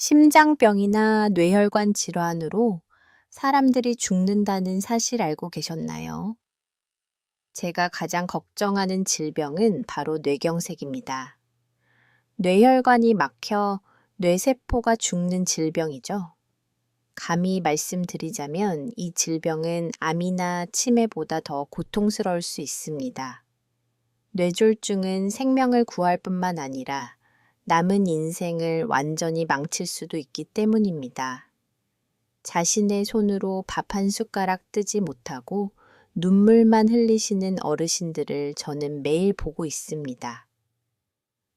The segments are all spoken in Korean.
심장병이나 뇌혈관 질환으로 사람들이 죽는다는 사실 알고 계셨나요? 제가 가장 걱정하는 질병은 바로 뇌경색입니다. 뇌혈관이 막혀 뇌세포가 죽는 질병이죠. 감히 말씀드리자면 이 질병은 암이나 치매보다 더 고통스러울 수 있습니다. 뇌졸중은 생명을 구할 뿐만 아니라 남은 인생을 완전히 망칠 수도 있기 때문입니다. 자신의 손으로 밥 한 숟가락 뜨지 못하고 눈물만 흘리시는 어르신들을 저는 매일 보고 있습니다.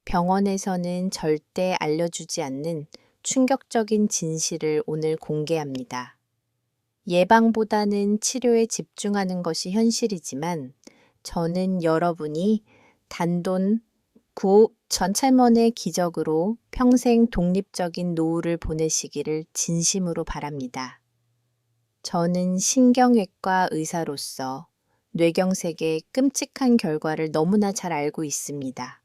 병원에서는 절대 알려주지 않는 충격적인 진실을 오늘 공개합니다. 예방보다는 치료에 집중하는 것이 현실이지만 저는 여러분이 단돈 9억 전체먼의 기적으로 평생 독립적인 노후를 보내시기를 진심으로 바랍니다. 저는 신경외과 의사로서 뇌경색의 끔찍한 결과를 너무나 잘 알고 있습니다.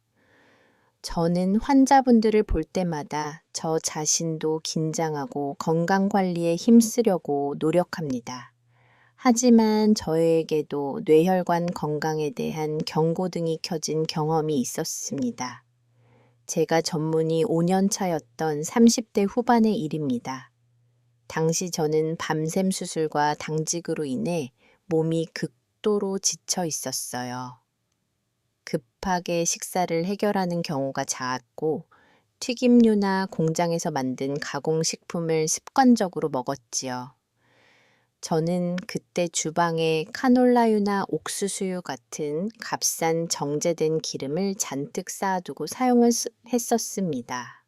저는 환자분들을 볼 때마다 저 자신도 긴장하고 건강관리에 힘쓰려고 노력합니다. 하지만 저에게도 뇌혈관 건강에 대한 경고등이 켜진 경험이 있었습니다. 제가 전문의 5년 차였던 30대 후반의 일입니다. 당시 저는 밤샘 수술과 당직으로 인해 몸이 극도로 지쳐 있었어요. 급하게 식사를 해결하는 경우가 잦았고 튀김류나 공장에서 만든 가공식품을 습관적으로 먹었지요. 저는 그때 주방에 카놀라유나 옥수수유 같은 값싼 정제된 기름을 잔뜩 쌓아두고 사용을 했었습니다.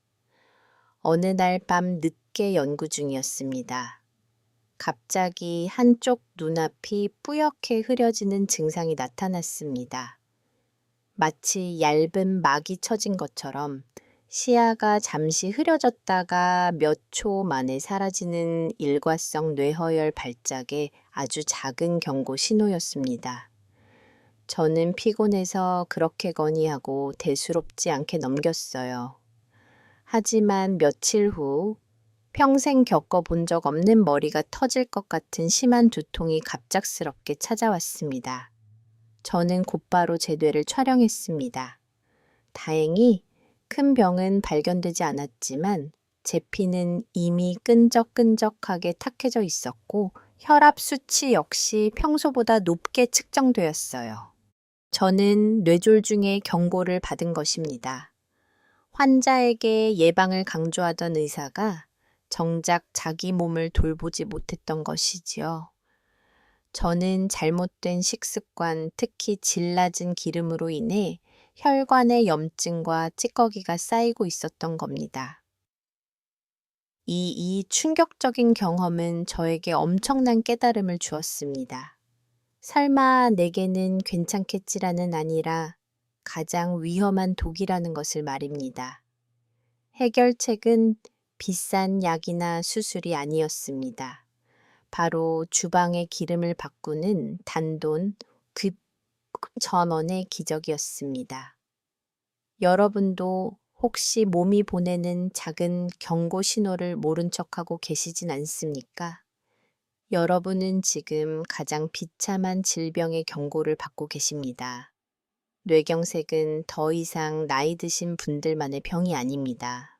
어느 날 밤 늦게 연구 중이었습니다. 갑자기 한쪽 눈앞이 뿌옇게 흐려지는 증상이 나타났습니다. 마치 얇은 막이 쳐진 것처럼 시야가 잠시 흐려졌다가 몇 초 만에 사라지는 일과성 뇌허열 발작의 아주 작은 경고 신호였습니다. 저는 피곤해서 그렇게거니 하고 대수롭지 않게 넘겼어요. 하지만 며칠 후 평생 겪어본 적 없는 머리가 터질 것 같은 심한 두통이 갑작스럽게 찾아왔습니다. 저는 곧바로 제 뇌를 촬영했습니다. 다행히 큰 병은 발견되지 않았지만 제 피는 이미 끈적끈적하게 탁해져 있었고 혈압 수치 역시 평소보다 높게 측정되었어요. 저는 뇌졸중의 경고를 받은 것입니다. 환자에게 예방을 강조하던 의사가 정작 자기 몸을 돌보지 못했던 것이지요. 저는 잘못된 식습관, 특히 질 낮은 기름으로 인해 혈관의 염증과 찌꺼기가 쌓이고 있었던 겁니다. 이 충격적인 경험은 저에게 엄청난 깨달음을 주었습니다. 설마 내게는 괜찮겠지라는 아니라 가장 위험한 독이라는 것을 말입니다. 해결책은 비싼 약이나 수술이 아니었습니다. 바로 주방의 기름을 바꾸는 단돈 9,000원의 기적이었습니다. 여러분도 혹시 몸이 보내는 작은 경고 신호를 모른 척하고 계시진 않습니까? 여러분은 지금 가장 비참한 질병의 경고를 받고 계십니다. 뇌경색은 더 이상 나이 드신 분들만의 병이 아닙니다.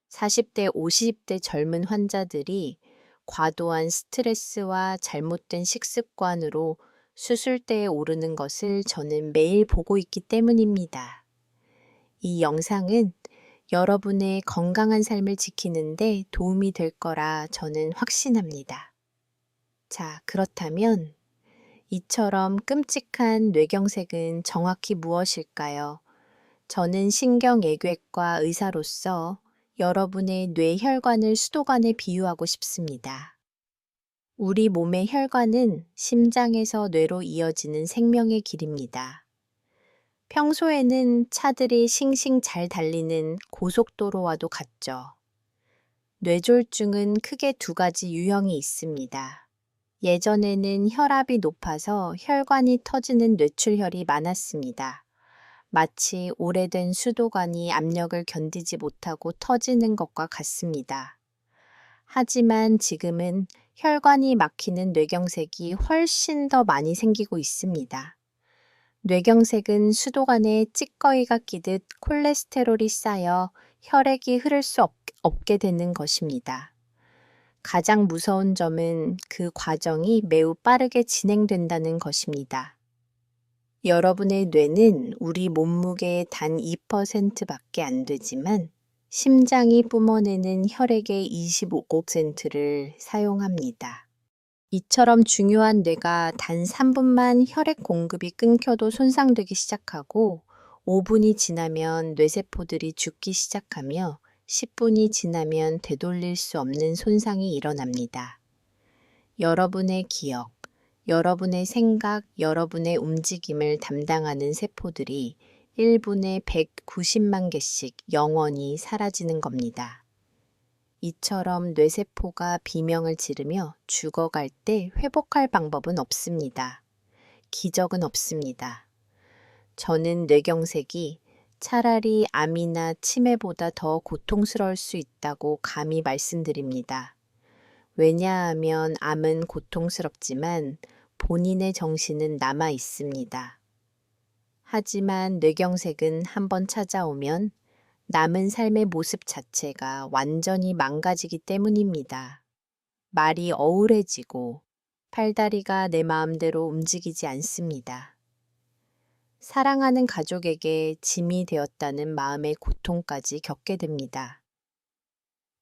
40대, 50대 젊은 환자들이 과도한 스트레스와 잘못된 식습관으로 수술대에 오르는 것을 저는 매일 보고 있기 때문입니다. 이 영상은 여러분의 건강한 삶을 지키는데 도움이 될 거라 저는 확신합니다. 자, 그렇다면 이처럼 끔찍한 뇌경색은 정확히 무엇일까요? 저는 신경외과과 의사로서 여러분의 뇌혈관을 수도관에 비유하고 싶습니다. 우리 몸의 혈관은 심장에서 뇌로 이어지는 생명의 길입니다. 평소에는 차들이 싱싱 잘 달리는 고속도로와도 같죠. 뇌졸중은 크게 두 가지 유형이 있습니다. 예전에는 혈압이 높아서 혈관이 터지는 뇌출혈이 많았습니다. 마치 오래된 수도관이 압력을 견디지 못하고 터지는 것과 같습니다. 하지만 지금은 혈관이 막히는 뇌경색이 훨씬 더 많이 생기고 있습니다. 뇌경색은 수도관에 찌꺼기가 끼듯 콜레스테롤이 쌓여 혈액이 흐를 수 없게 되는 것입니다. 가장 무서운 점은 그 과정이 매우 빠르게 진행된다는 것입니다. 여러분의 뇌는 우리 몸무게의 단 2%밖에 안 되지만 심장이 뿜어내는 혈액의 25%를 사용합니다. 이처럼 중요한 뇌가 단 3분만 혈액 공급이 끊겨도 손상되기 시작하고 5분이 지나면 뇌세포들이 죽기 시작하며 10분이 지나면 되돌릴 수 없는 손상이 일어납니다. 여러분의 기억, 여러분의 생각, 여러분의 움직임을 담당하는 세포들이 1분에 190만 개씩 영원히 사라지는 겁니다. 이처럼 뇌세포가 비명을 지르며 죽어갈 때 회복할 방법은 없습니다. 기적은 없습니다. 저는 뇌경색이 차라리 암이나 치매보다 더 고통스러울 수 있다고 감히 말씀드립니다. 왜냐하면 암은 고통스럽지만 본인의 정신은 남아 있습니다. 하지만 뇌경색은 한번 찾아오면 남은 삶의 모습 자체가 완전히 망가지기 때문입니다. 말이 어울해지고 팔다리가 내 마음대로 움직이지 않습니다. 사랑하는 가족에게 짐이 되었다는 마음의 고통까지 겪게 됩니다.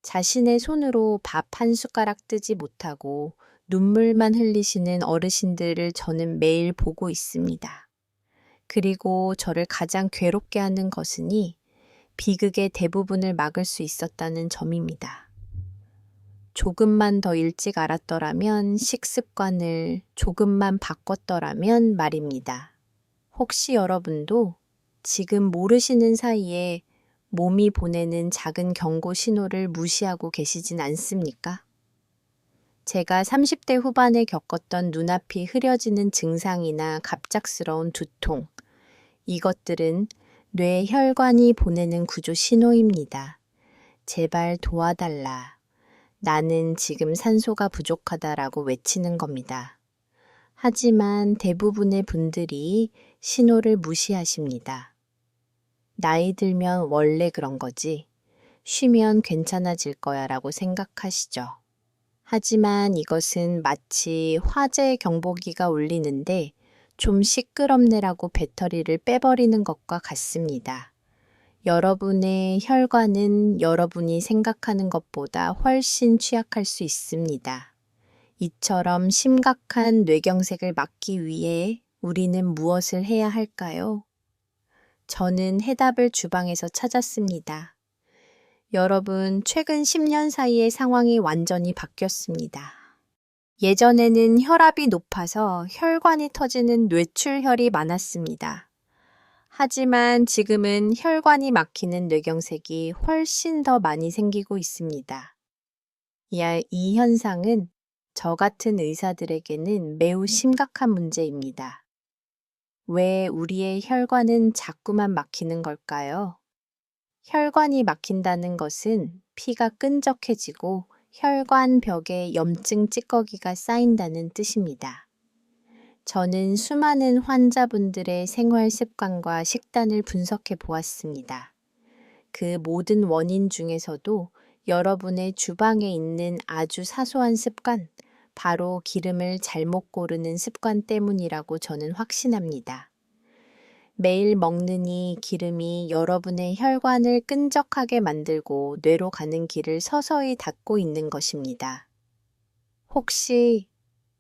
자신의 손으로 밥 한 숟가락 뜨지 못하고 눈물만 흘리시는 어르신들을 저는 매일 보고 있습니다. 그리고 저를 가장 괴롭게 하는 것은이 비극의 대부분을 막을 수 있었다는 점입니다. 조금만 더 일찍 알았더라면, 식습관을 조금만 바꿨더라면 말입니다. 혹시 여러분도 지금 모르시는 사이에 몸이 보내는 작은 경고 신호를 무시하고 계시진 않습니까? 제가 30대 후반에 겪었던 눈앞이 흐려지는 증상이나 갑작스러운 두통, 이것들은 뇌 혈관이 보내는 구조 신호입니다. 제발 도와달라. 나는 지금 산소가 부족하다라고 외치는 겁니다. 하지만 대부분의 분들이 신호를 무시하십니다. 나이 들면 원래 그런 거지. 쉬면 괜찮아질 거야 라고 생각하시죠. 하지만 이것은 마치 화재 경보기가 울리는데 좀 시끄럽네라고 배터리를 빼버리는 것과 같습니다. 여러분의 혈관은 여러분이 생각하는 것보다 훨씬 취약할 수 있습니다. 이처럼 심각한 뇌경색을 막기 위해 우리는 무엇을 해야 할까요? 저는 해답을 주방에서 찾았습니다. 여러분, 최근 10년 사이에 상황이 완전히 바뀌었습니다. 예전에는 혈압이 높아서 혈관이 터지는 뇌출혈이 많았습니다. 하지만 지금은 혈관이 막히는 뇌경색이 훨씬 더 많이 생기고 있습니다. 이 현상은 저 같은 의사들에게는 매우 심각한 문제입니다. 왜 우리의 혈관은 자꾸만 막히는 걸까요? 혈관이 막힌다는 것은 피가 끈적해지고 혈관 벽에 염증 찌꺼기가 쌓인다는 뜻입니다. 저는 수많은 환자분들의 생활 습관과 식단을 분석해 보았습니다. 그 모든 원인 중에서도 여러분의 주방에 있는 아주 사소한 습관, 바로 기름을 잘못 고르는 습관 때문이라고 저는 확신합니다. 매일 먹는 이 기름이 여러분의 혈관을 끈적하게 만들고 뇌로 가는 길을 서서히 닫고 있는 것입니다. 혹시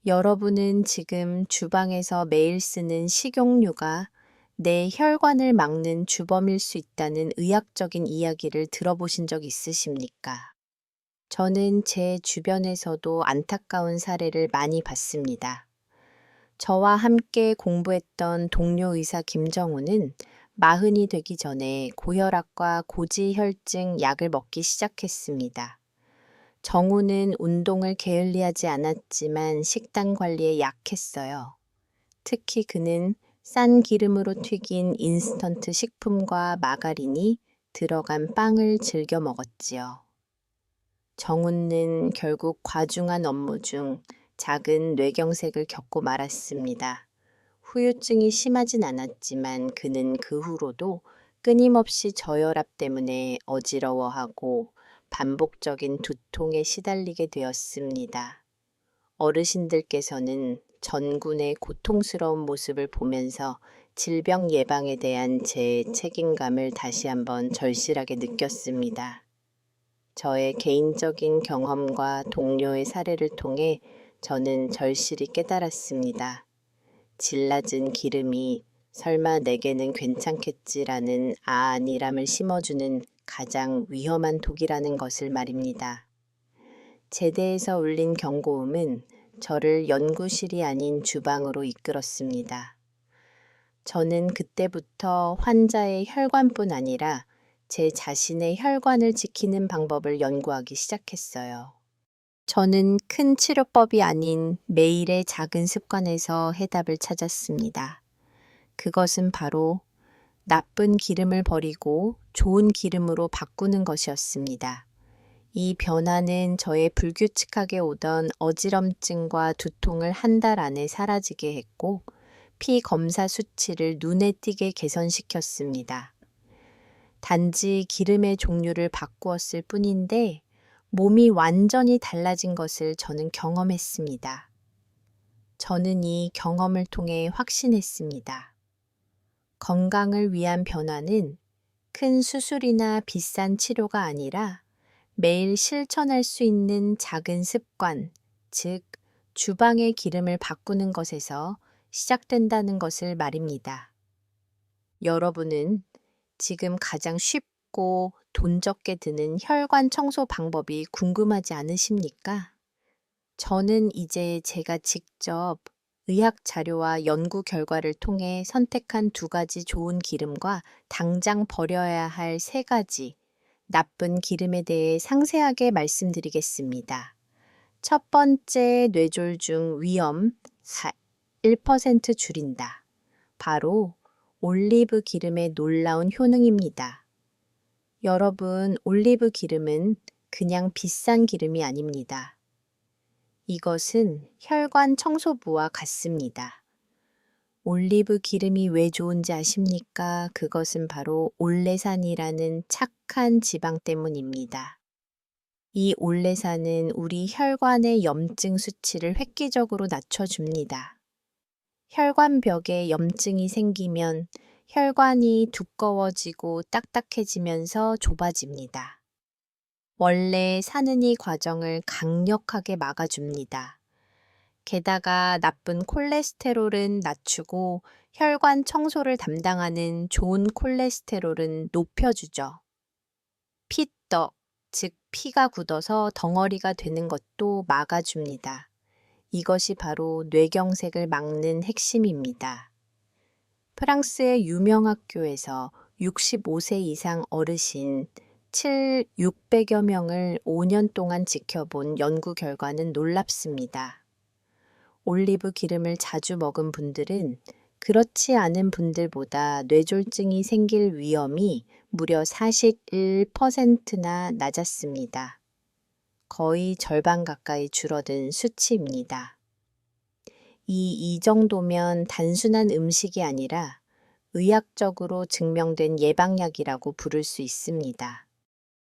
여러분은 지금 주방에서 매일 쓰는 식용유가 내 혈관을 막는 주범일 수 있다는 의학적인 이야기를 들어보신 적 있으십니까? 저는 제 주변에서도 안타까운 사례를 많이 봤습니다. 저와 함께 공부했던 동료 의사 김정우는 40이 되기 전에 고혈압과 고지혈증 약을 먹기 시작했습니다. 정우는 운동을 게을리하지 않았지만 식단 관리에 약했어요. 특히 그는 싼 기름으로 튀긴 인스턴트 식품과 마가린이 들어간 빵을 즐겨 먹었지요. 정훈는 결국 과중한 업무 중 작은 뇌경색을 겪고 말았습니다. 후유증이 심하진 않았지만 그는 그 후로도 끊임없이 저혈압 때문에 어지러워하고 반복적인 두통에 시달리게 되었습니다. 어르신들께서는 전군의 고통스러운 모습을 보면서 질병 예방에 대한 제 책임감을 다시 한번 절실하게 느꼈습니다. 저의 개인적인 경험과 동료의 사례를 통해 저는 절실히 깨달았습니다. 질 낮은 기름이 설마 내게는 괜찮겠지라는 안일함을 심어주는 가장 위험한 독이라는 것을 말입니다. 제대에서 울린 경고음은 저를 연구실이 아닌 주방으로 이끌었습니다. 저는 그때부터 환자의 혈관뿐 아니라 제 자신의 혈관을 지키는 방법을 연구하기 시작했어요. 저는 큰 치료법이 아닌 매일의 작은 습관에서 해답을 찾았습니다. 그것은 바로 나쁜 기름을 버리고 좋은 기름으로 바꾸는 것이었습니다. 이 변화는 저의 불규칙하게 오던 어지럼증과 두통을 한 달 안에 사라지게 했고, 피 검사 수치를 눈에 띄게 개선시켰습니다. 단지 기름의 종류를 바꾸었을 뿐인데, 몸이 완전히 달라진 것을 저는 경험했습니다. 저는 이 경험을 통해 확신했습니다. 건강을 위한 변화는 큰 수술이나 비싼 치료가 아니라 매일 실천할 수 있는 작은 습관, 즉, 주방의 기름을 바꾸는 것에서 시작된다는 것을 말입니다. 여러분은 지금 가장 쉽고 돈 적게 드는 혈관 청소 방법이 궁금하지 않으십니까? 저는 이제 제가 직접 의학 자료와 연구 결과를 통해 선택한 2가지 좋은 기름과 당장 버려야 할 3가지 나쁜 기름에 대해 상세하게 말씀드리겠습니다. 첫 번째 뇌졸중 위험 1% 줄인다. 바로 올리브 기름의 놀라운 효능입니다. 여러분, 올리브 기름은 그냥 비싼 기름이 아닙니다. 이것은 혈관 청소부와 같습니다. 올리브 기름이 왜 좋은지 아십니까? 그것은 바로 올레산이라는 착한 지방 때문입니다. 이 올레산은 우리 혈관의 염증 수치를 획기적으로 낮춰줍니다. 혈관벽에 염증이 생기면 혈관이 두꺼워지고 딱딱해지면서 좁아집니다. 원래 사는 이 과정을 강력하게 막아줍니다. 게다가 나쁜 콜레스테롤은 낮추고 혈관 청소를 담당하는 좋은 콜레스테롤은 높여주죠. 피떡, 즉 피가 굳어서 덩어리가 되는 것도 막아줍니다. 이것이 바로 뇌경색을 막는 핵심입니다. 프랑스의 유명 학교에서 65세 이상 어르신 600여 명을 5년 동안 지켜본 연구 결과는 놀랍습니다. 올리브 기름을 자주 먹은 분들은 그렇지 않은 분들보다 뇌졸중이 생길 위험이 무려 41%나 낮았습니다. 거의 절반 가까이 줄어든 수치입니다. 이 정도면 단순한 음식이 아니라 의학적으로 증명된 예방약이라고 부를 수 있습니다.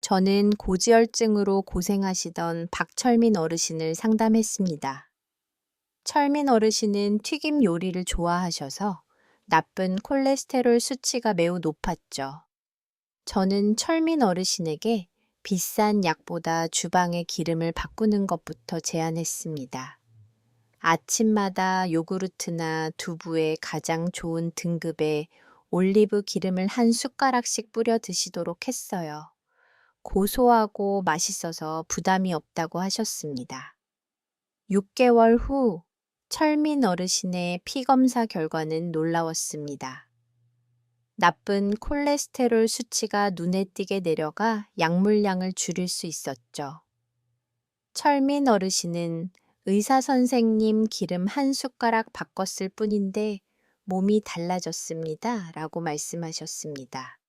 저는 고지혈증으로 고생하시던 박철민 어르신을 상담했습니다. 철민 어르신은 튀김 요리를 좋아하셔서 나쁜 콜레스테롤 수치가 매우 높았죠. 저는 철민 어르신에게 비싼 약보다 주방의 기름을 바꾸는 것부터 제안했습니다. 아침마다 요구르트나 두부에 가장 좋은 등급의 올리브 기름을 한 숟가락씩 뿌려 드시도록 했어요. 고소하고 맛있어서 부담이 없다고 하셨습니다. 6개월 후 철민 어르신의 피검사 결과는 놀라웠습니다. 나쁜 콜레스테롤 수치가 눈에 띄게 내려가 약물량을 줄일 수 있었죠. 철민 어르신은 의사 선생님 기름 한 숟가락 바꿨을 뿐인데 몸이 달라졌습니다. 라고 말씀하셨습니다.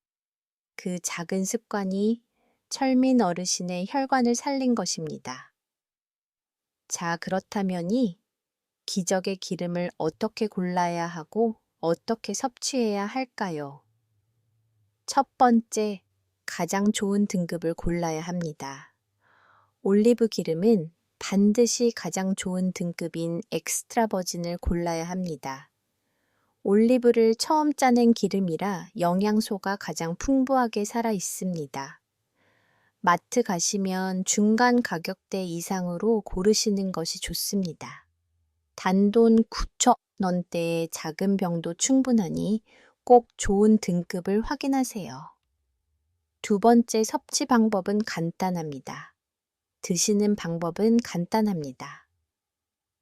그 작은 습관이 철민 어르신의 혈관을 살린 것입니다. 자, 그렇다면이 기적의 기름을 어떻게 골라야 하고 어떻게 섭취해야 할까요? 첫 번째, 가장 좋은 등급을 골라야 합니다. 올리브 기름은 반드시 가장 좋은 등급인 엑스트라 버진을 골라야 합니다. 올리브를 처음 짜낸 기름이라 영양소가 가장 풍부하게 살아 있습니다. 마트 가시면 중간 가격대 이상으로 고르시는 것이 좋습니다. 단돈 9,000원대의 작은 병도 충분하니 꼭 좋은 등급을 확인하세요. 두 번째 섭취 방법은 간단합니다. 드시는 방법은 간단합니다.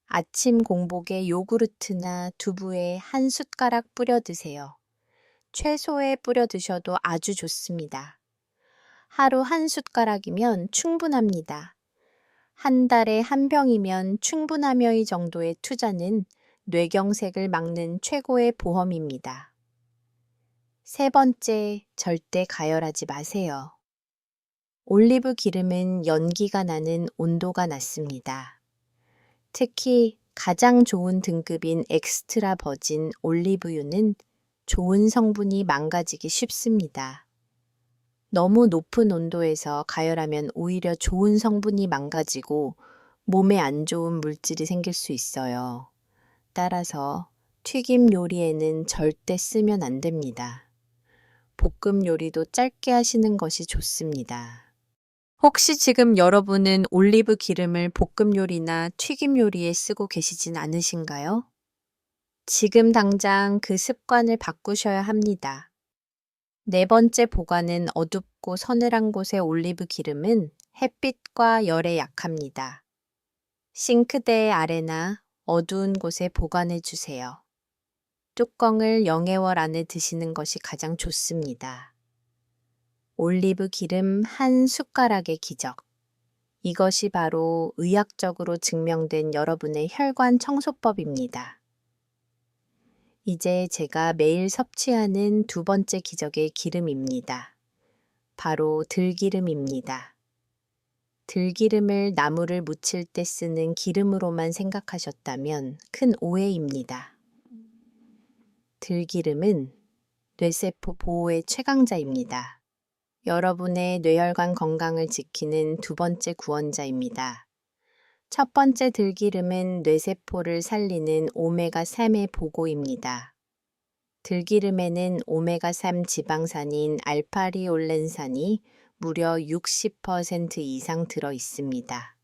아침 공복에 요구르트나 두부에 한 숟가락 뿌려 드세요. 채소에 뿌려 드셔도 아주 좋습니다. 하루 한 숟가락이면 충분합니다. 한 달에 한 병이면 충분하며이 정도의 투자는 뇌경색을 막는 최고의 보험입니다. 세 번째, 절대 가열하지 마세요. 올리브 기름은 연기가 나는 온도가 낮습니다. 특히 가장 좋은 등급인 엑스트라 버진 올리브유는 좋은 성분이 망가지기 쉽습니다. 너무 높은 온도에서 가열하면 오히려 좋은 성분이 망가지고 몸에 안 좋은 물질이 생길 수 있어요. 따라서 튀김 요리에는 절대 쓰면 안 됩니다. 볶음 요리도 짧게 하시는 것이 좋습니다. 혹시 지금 여러분은 올리브 기름을 볶음 요리나 튀김 요리에 쓰고 계시진 않으신가요? 지금 당장 그 습관을 바꾸셔야 합니다. 네 번째 보관은 어둡고 서늘한 곳의 올리브 기름은 햇빛과 열에 약합니다. 싱크대 아래나 어두운 곳에 보관해 주세요. 뚜껑을 영해월 안에 드시는 것이 가장 좋습니다. 올리브 기름 한 숟가락의 기적. 이것이 바로 의학적으로 증명된 여러분의 혈관 청소법입니다. 이제 제가 매일 섭취하는 두 번째 기적의 기름입니다. 바로 들기름입니다. 들기름을 나물을 무칠 때 쓰는 기름으로만 생각하셨다면 큰 오해입니다. 들기름은 뇌세포 보호의 최강자입니다. 여러분의 뇌혈관 건강을 지키는 두 번째 구원자입니다. 첫 번째 들기름은 뇌세포를 살리는 오메가3의 보고입니다. 들기름에는 오메가3 지방산인 알파리올렌산이 무려 60% 이상 들어 있습니다.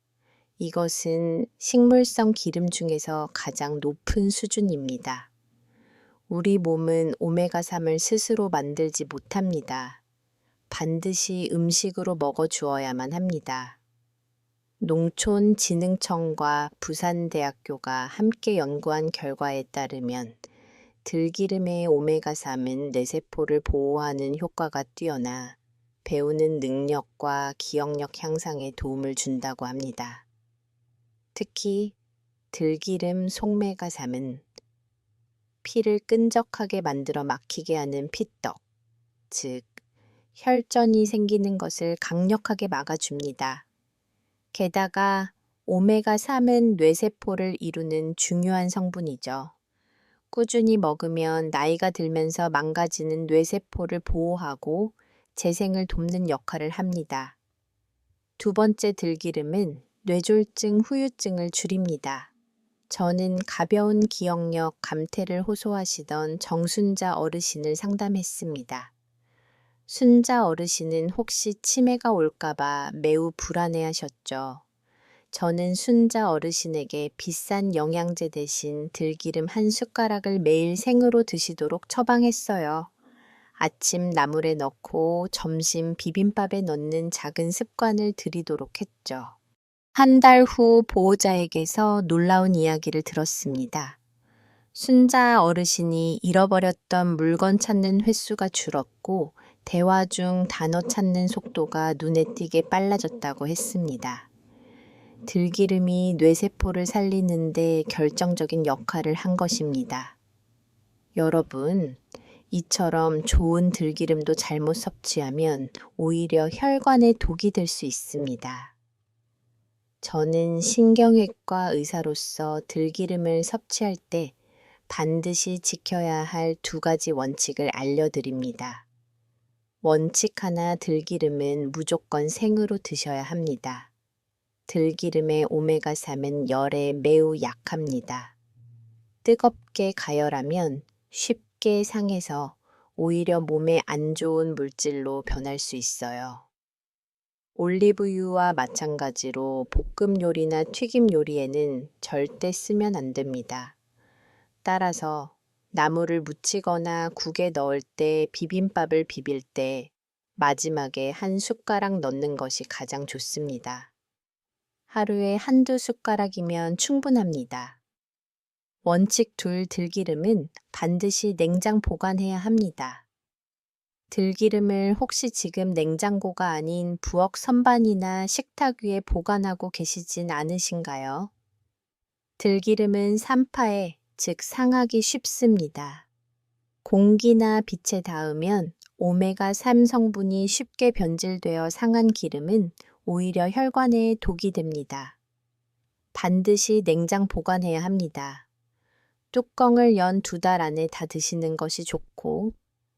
이것은 식물성 기름 중에서 가장 높은 수준입니다. 우리 몸은 오메가3을 스스로 만들지 못합니다. 반드시 음식으로 먹어주어야만 합니다. 농촌진흥청과 부산대학교가 함께 연구한 결과에 따르면 들기름의 오메가3은 뇌세포를 보호하는 효과가 뛰어나 배우는 능력과 기억력 향상에 도움을 준다고 합니다. 특히 들기름 속메가3은 피를 끈적하게 만들어 막히게 하는 피떡, 즉 혈전이 생기는 것을 강력하게 막아줍니다. 게다가 오메가3은 뇌세포를 이루는 중요한 성분이죠. 꾸준히 먹으면 나이가 들면서 망가지는 뇌세포를 보호하고 재생을 돕는 역할을 합니다. 두 번째 들기름은 뇌졸중 후유증을 줄입니다. 저는 가벼운 기억력 감퇴를 호소하시던 정순자 어르신을 상담했습니다. 순자 어르신은 혹시 치매가 올까봐 매우 불안해하셨죠. 저는 순자 어르신에게 비싼 영양제 대신 들기름 한 숟가락을 매일 생으로 드시도록 처방했어요. 아침 나물에 넣고 점심 비빔밥에 넣는 작은 습관을 들이도록 했죠. 한 달 후 보호자에게서 놀라운 이야기를 들었습니다. 순자 어르신이 잃어버렸던 물건 찾는 횟수가 줄었고 대화 중 단어 찾는 속도가 눈에 띄게 빨라졌다고 했습니다. 들기름이 뇌세포를 살리는데 결정적인 역할을 한 것입니다. 여러분, 이처럼 좋은 들기름도 잘못 섭취하면 오히려 혈관에 독이 될 수 있습니다. 저는 신경외과 의사로서 들기름을 섭취할 때 반드시 지켜야 할 두 가지 원칙을 알려드립니다. 원칙 하나, 들기름은 무조건 생으로 드셔야 합니다. 들기름의 오메가3은 열에 매우 약합니다. 뜨겁게 가열하면 쉽게 상해서 오히려 몸에 안 좋은 물질로 변할 수 있어요. 올리브유와 마찬가지로 볶음 요리나 튀김 요리에는 절대 쓰면 안 됩니다. 따라서 나물을 무치거나 국에 넣을 때 비빔밥을 비빌 때 마지막에 한 숟가락 넣는 것이 가장 좋습니다. 하루에 한두 숟가락이면 충분합니다. 원칙 둘, 들기름은 반드시 냉장 보관해야 합니다. 들기름을 혹시 지금 냉장고가 아닌 부엌 선반이나 식탁 위에 보관하고 계시진 않으신가요? 들기름은 산파에, 즉 상하기 쉽습니다. 공기나 빛에 닿으면 오메가3 성분이 쉽게 변질되어 상한 기름은 오히려 혈관에 독이 됩니다. 반드시 냉장 보관해야 합니다. 뚜껑을 연 2달 안에 다 드시는 것이 좋고,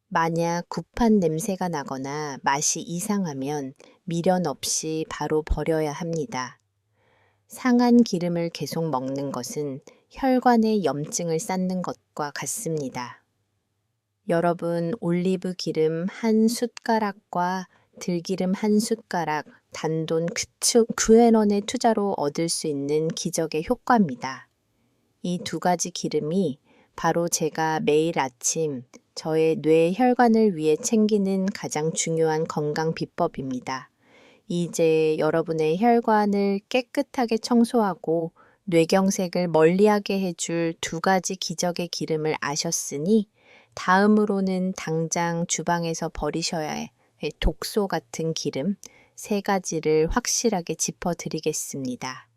만약 굽한 냄새가 나거나 맛이 이상하면 미련 없이 바로 버려야 합니다. 상한 기름을 계속 먹는 것은 혈관에 염증을 쌓는 것과 같습니다. 여러분, 올리브 기름 한 숟가락과 들기름 한 숟가락, 단돈 9엔원의 투자로 얻을 수 있는 기적의 효과입니다. 이 두 가지 기름이 바로 제가 매일 아침 저의 뇌 혈관을 위해 챙기는 가장 중요한 건강 비법입니다. 이제 여러분의 혈관을 깨끗하게 청소하고 뇌경색을 멀리하게 해줄 두 가지 기적의 기름을 아셨으니 다음으로는 당장 주방에서 버리셔야 할 독소 같은 기름 3가지를 확실하게 짚어드리겠습니다.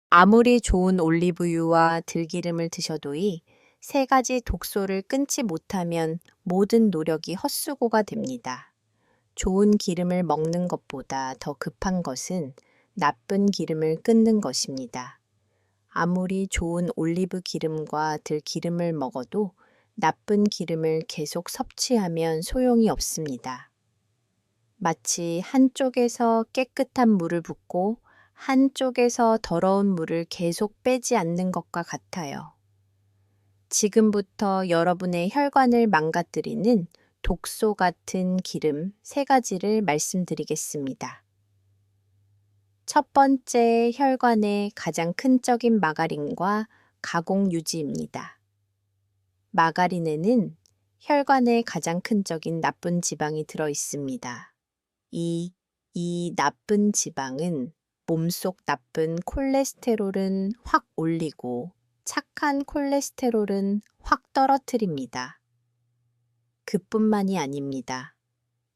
아무리 좋은 올리브유와 들기름을 드셔도이 3가지 독소를 끊지 못하면 모든 노력이 헛수고가 됩니다. 좋은 기름을 먹는 것보다 더 급한 것은 나쁜 기름을 끊는 것입니다. 아무리 좋은 올리브 기름과 들기름을 먹어도 나쁜 기름을 계속 섭취하면 소용이 없습니다. 마치 한쪽에서 깨끗한 물을 붓고 한쪽에서 더러운 물을 계속 빼지 않는 것과 같아요. 지금부터 여러분의 혈관을 망가뜨리는 독소 같은 기름 3가지를 말씀드리겠습니다. 첫 번째, 혈관의 가장 큰 적인 마가린과 가공유지입니다. 마가린에는 혈관의 가장 큰 적인 나쁜 지방이 들어 있습니다. 이 나쁜 지방은 몸속 나쁜 콜레스테롤은 확 올리고 착한 콜레스테롤은 확 떨어뜨립니다. 그뿐만이 아닙니다.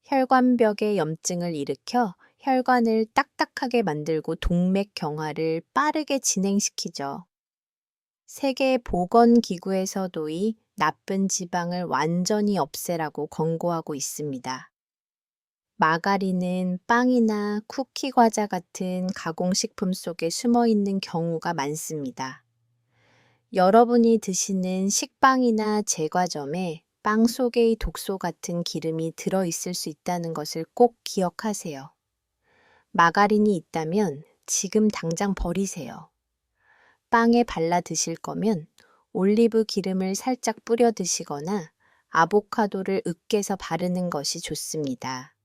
혈관벽에 염증을 일으켜 혈관을 딱딱하게 만들고 동맥경화를 빠르게 진행시키죠. 세계보건기구에서도 이 나쁜 지방을 완전히 없애라고 권고하고 있습니다. 마가린은 빵이나 쿠키 과자 같은 가공식품 속에 숨어 있는 경우가 많습니다. 여러분이 드시는 식빵이나 제과점에 빵 속의 독소 같은 기름이 들어있을 수 있다는 것을 꼭 기억하세요. 마가린이 있다면 지금 당장 버리세요. 빵에 발라 드실 거면 올리브 기름을 살짝 뿌려 드시거나 아보카도를 으깨서 바르는 것이 좋습니다.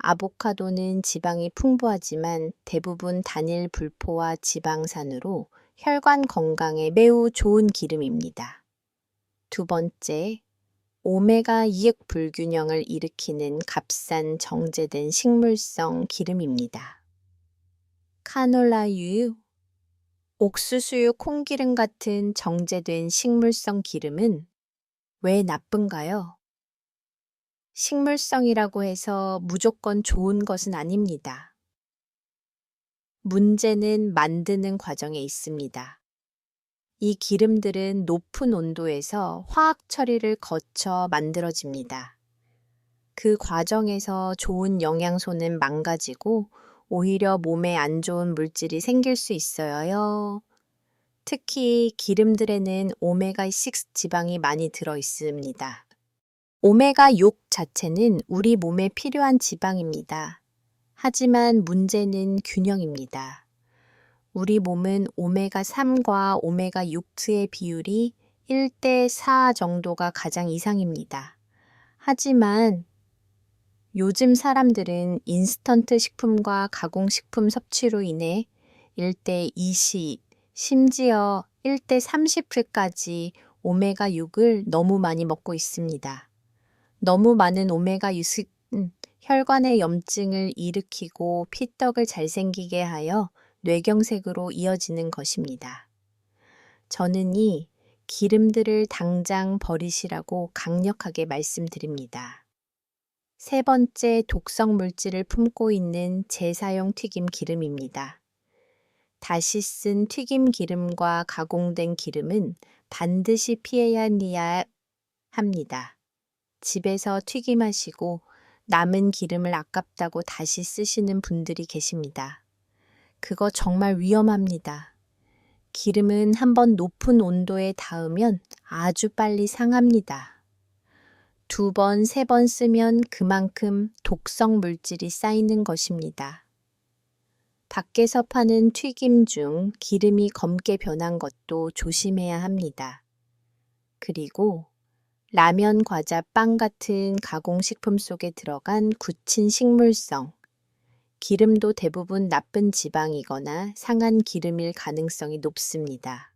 아보카도는 지방이 풍부하지만 대부분 단일 불포화 지방산으로 혈관 건강에 매우 좋은 기름입니다. 두 번째, 오메가 2액 불균형을 일으키는 값싼 정제된 식물성 기름입니다. 카놀라유, 옥수수유 콩기름 같은 정제된 식물성 기름은 왜 나쁜가요? 식물성이라고 해서 무조건 좋은 것은 아닙니다. 문제는 만드는 과정에 있습니다. 이 기름들은 높은 온도에서 화학 처리를 거쳐 만들어집니다. 그 과정에서 좋은 영양소는 망가지고 오히려 몸에 안 좋은 물질이 생길 수 있어요. 특히 기름들에는 오메가6 지방이 많이 들어 있습니다. 오메가6 자체는 우리 몸에 필요한 지방입니다. 하지만 문제는 균형입니다. 우리 몸은 오메가3과 오메가6의 비율이 1대4 정도가 가장 이상입니다. 하지만 요즘 사람들은 인스턴트 식품과 가공식품 섭취로 인해 1대20, 심지어 1대30까지 오메가6을 너무 많이 먹고 있습니다. 너무 많은 오메가6은 혈관의 염증을 일으키고 피떡을 잘생기게 하여 뇌경색으로 이어지는 것입니다. 저는 이 기름들을 당장 버리시라고 강력하게 말씀드립니다. 세 번째 독성 물질을 품고 있는 재사용 튀김 기름입니다. 다시 쓴 튀김 기름과 가공된 기름은 반드시 피해야 합니다. 집에서 튀김하시고 남은 기름을 아깝다고 다시 쓰시는 분들이 계십니다. 그거 정말 위험합니다. 기름은 한번 높은 온도에 닿으면 아주 빨리 상합니다. 2번, 3번 쓰면 그만큼 독성 물질이 쌓이는 것입니다. 밖에서 파는 튀김 중 기름이 검게 변한 것도 조심해야 합니다. 그리고 라면, 과자, 빵 같은 가공식품 속에 들어간 굳힌 식물성, 기름도 대부분 나쁜 지방이거나 상한 기름일 가능성이 높습니다.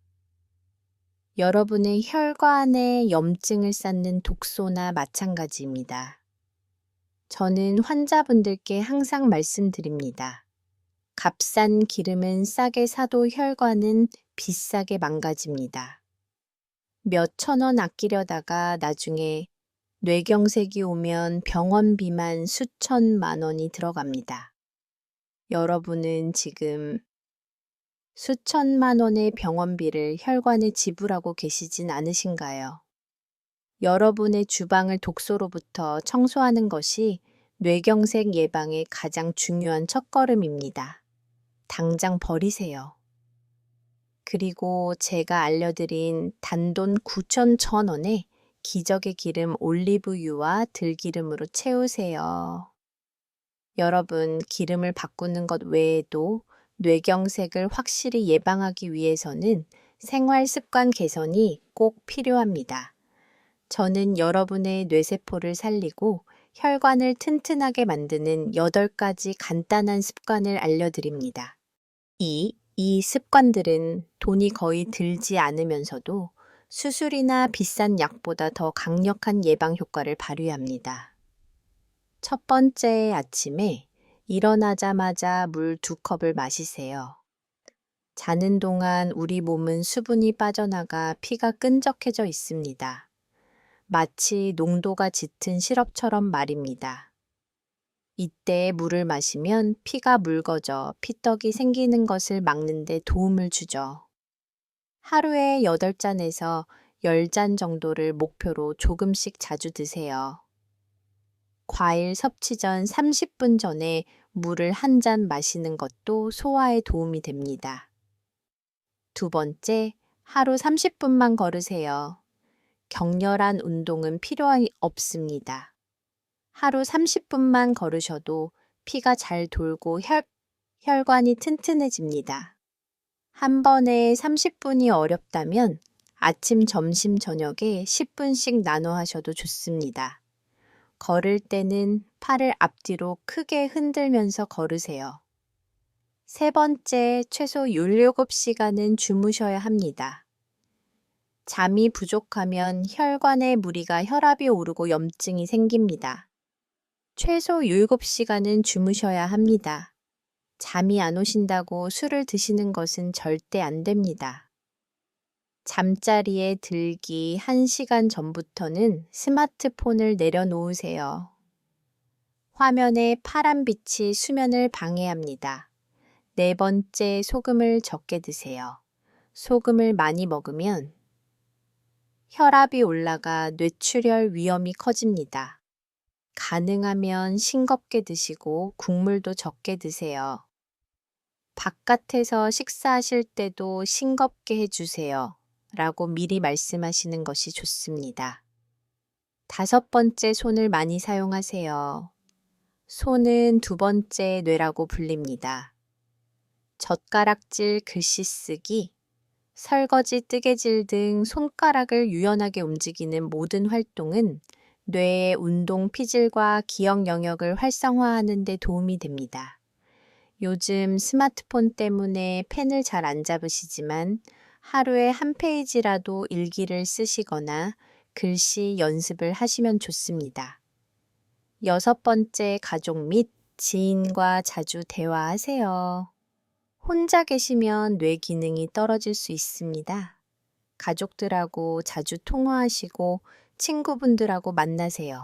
여러분의 혈관에 염증을 쌓는 독소나 마찬가지입니다. 저는 환자분들께 항상 말씀드립니다. 값싼 기름은 싸게 사도 혈관은 비싸게 망가집니다. 몇 천 원 아끼려다가 나중에 뇌경색이 오면 병원비만 수천만 원이 들어갑니다. 여러분은 지금 수천만 원의 병원비를 혈관에 지불하고 계시진 않으신가요? 여러분의 주방을 독소로부터 청소하는 것이 뇌경색 예방의 가장 중요한 첫걸음입니다. 당장 버리세요. 그리고 제가 알려드린 단돈 9,100원에 기적의 기름 올리브유와 들기름으로 채우세요. 여러분, 기름을 바꾸는 것 외에도 뇌경색을 확실히 예방하기 위해서는 생활 습관 개선이 꼭 필요합니다. 저는 여러분의 뇌세포를 살리고 혈관을 튼튼하게 만드는 8가지 간단한 습관을 알려드립니다. 이 습관들은 돈이 거의 들지 않으면서도 수술이나 비싼 약보다 더 강력한 예방 효과를 발휘합니다. 첫 번째, 아침에 일어나자마자 물 2컵을 마시세요. 자는 동안 우리 몸은 수분이 빠져나가 피가 끈적해져 있습니다. 마치 농도가 짙은 시럽처럼 말입니다. 이때 물을 마시면 피가 묽어져 피떡이 생기는 것을 막는 데 도움을 주죠. 하루에 8잔에서 10잔 정도를 목표로 조금씩 자주 드세요. 과일 섭취 전 30분 전에 물을 1잔 마시는 것도 소화에 도움이 됩니다. 두 번째, 하루 30분만 걸으세요. 격렬한 운동은 필요 없습니다. 하루 30분만 걸으셔도 피가 잘 돌고 혈관이 튼튼해집니다. 한 번에 30분이 어렵다면 아침, 점심, 저녁에 10분씩 나눠 하셔도 좋습니다. 걸을 때는 팔을 앞뒤로 크게 흔들면서 걸으세요. 세 번째, 최소 17시간은 주무셔야 합니다. 잠이 부족하면 혈관에 무리가 혈압이 오르고 염증이 생깁니다. 최소 7시간은 주무셔야 합니다. 잠이 안 오신다고 술을 드시는 것은 절대 안 됩니다. 잠자리에 들기 1시간 전부터는 스마트폰을 내려놓으세요. 화면의 파란빛이 수면을 방해합니다. 네 번째, 소금을 적게 드세요. 소금을 많이 먹으면 혈압이 올라가 뇌출혈 위험이 커집니다. 가능하면 싱겁게 드시고 국물도 적게 드세요. 바깥에서 식사하실 때도 싱겁게 해주세요. 라고 미리 말씀하시는 것이 좋습니다. 5번째, 손을 많이 사용하세요. 손은 2번째 뇌라고 불립니다. 젓가락질, 글씨 쓰기, 설거지, 뜨개질 등 손가락을 유연하게 움직이는 모든 활동은 뇌의 운동, 피질과 기억 영역을 활성화하는 데 도움이 됩니다. 요즘 스마트폰 때문에 펜을 잘 안 잡으시지만 하루에 한 페이지라도 일기를 쓰시거나 글씨 연습을 하시면 좋습니다. 6번째, 가족 및 지인과 자주 대화하세요. 혼자 계시면 뇌 기능이 떨어질 수 있습니다. 가족들하고 자주 통화하시고 친구분들하고 만나세요.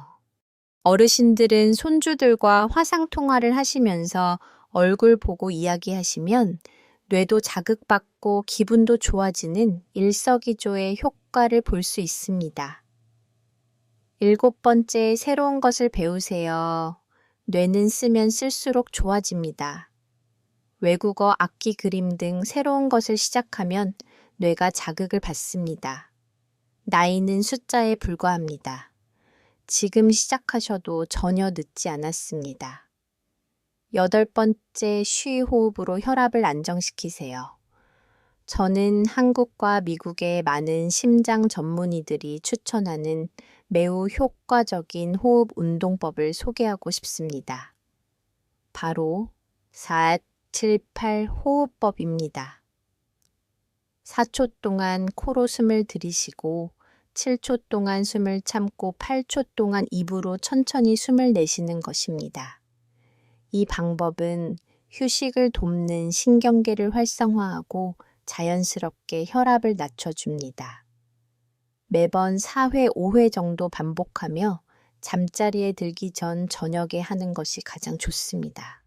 어르신들은 손주들과 화상통화를 하시면서 얼굴 보고 이야기하시면 뇌도 자극받고 기분도 좋아지는 일석이조의 효과를 볼 수 있습니다. 7번째, 새로운 것을 배우세요. 뇌는 쓰면 쓸수록 좋아집니다. 외국어, 악기, 그림 등 새로운 것을 시작하면 뇌가 자극을 받습니다. 나이는 숫자에 불과합니다. 지금 시작하셔도 전혀 늦지 않았습니다. 8번째, 쉬호흡으로 혈압을 안정시키세요. 저는 한국과 미국의 많은 심장 전문의들이 추천하는 매우 효과적인 호흡 운동법을 소개하고 싶습니다. 바로 4-7-8 호흡법입니다. 4초 동안 코로 숨을 들이쉬고 7초 동안 숨을 참고 8초 동안 입으로 천천히 숨을 내쉬는 것입니다. 이 방법은 휴식을 돕는 신경계를 활성화하고 자연스럽게 혈압을 낮춰줍니다. 매번 4회, 5회 정도 반복하며 잠자리에 들기 전 저녁에 하는 것이 가장 좋습니다.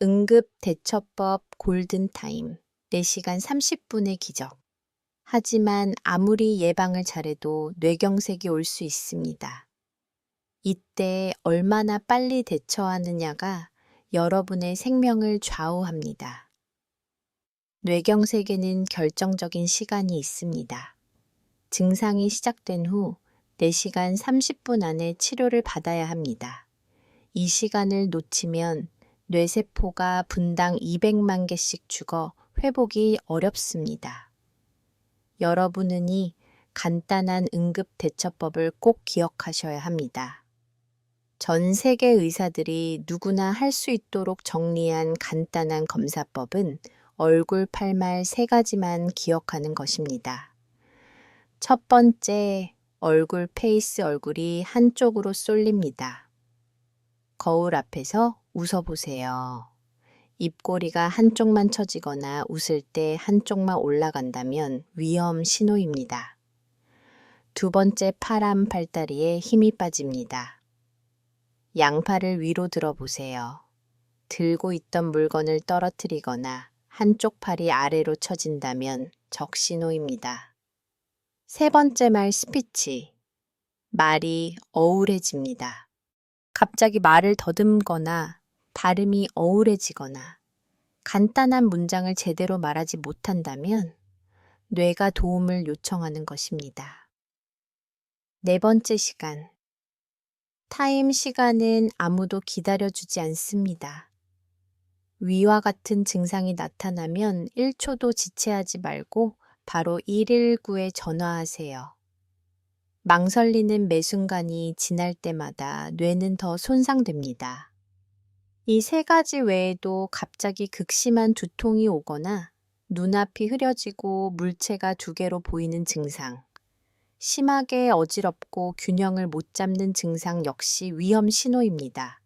응급대처법 골든타임 4시간 30분의 기적. 하지만 아무리 예방을 잘해도 뇌경색이 올 수 있습니다. 이때 얼마나 빨리 대처하느냐가 여러분의 생명을 좌우합니다. 뇌경색에는 결정적인 시간이 있습니다. 증상이 시작된 후 4시간 30분 안에 치료를 받아야 합니다. 이 시간을 놓치면 뇌세포가 분당 200만 개씩 죽어 회복이 어렵습니다. 여러분은 이 간단한 응급대처법을 꼭 기억하셔야 합니다. 전 세계 의사들이 누구나 할 수 있도록 정리한 간단한 검사법은 얼굴, 팔말 3가지만 기억하는 것입니다. 첫 번째, 얼굴, 페이스, 얼굴이 한쪽으로 쏠립니다. 거울 앞에서 웃어보세요. 입꼬리가 한쪽만 처지거나 웃을 때 한쪽만 올라간다면 위험 신호입니다. 2번째, 팔 팔다리에 힘이 빠집니다. 양팔을 위로 들어보세요. 들고 있던 물건을 떨어뜨리거나 한쪽 팔이 아래로 처진다면 적신호입니다. 3번째, 말 스피치. 말이 어울해집니다. 갑자기 말을 더듬거나 발음이 어울해지거나 간단한 문장을 제대로 말하지 못한다면 뇌가 도움을 요청하는 것입니다. 4번째 시간. 타임 시간은 아무도 기다려주지 않습니다. 위와 같은 증상이 나타나면 1초도 지체하지 말고 바로 119에 전화하세요. 망설이는 매 순간이 지날 때마다 뇌는 더 손상됩니다. 이 3가지 외에도 갑자기 극심한 두통이 오거나 눈앞이 흐려지고 물체가 2개로 보이는 증상, 심하게 어지럽고 균형을 못 잡는 증상 역시 위험 신호입니다.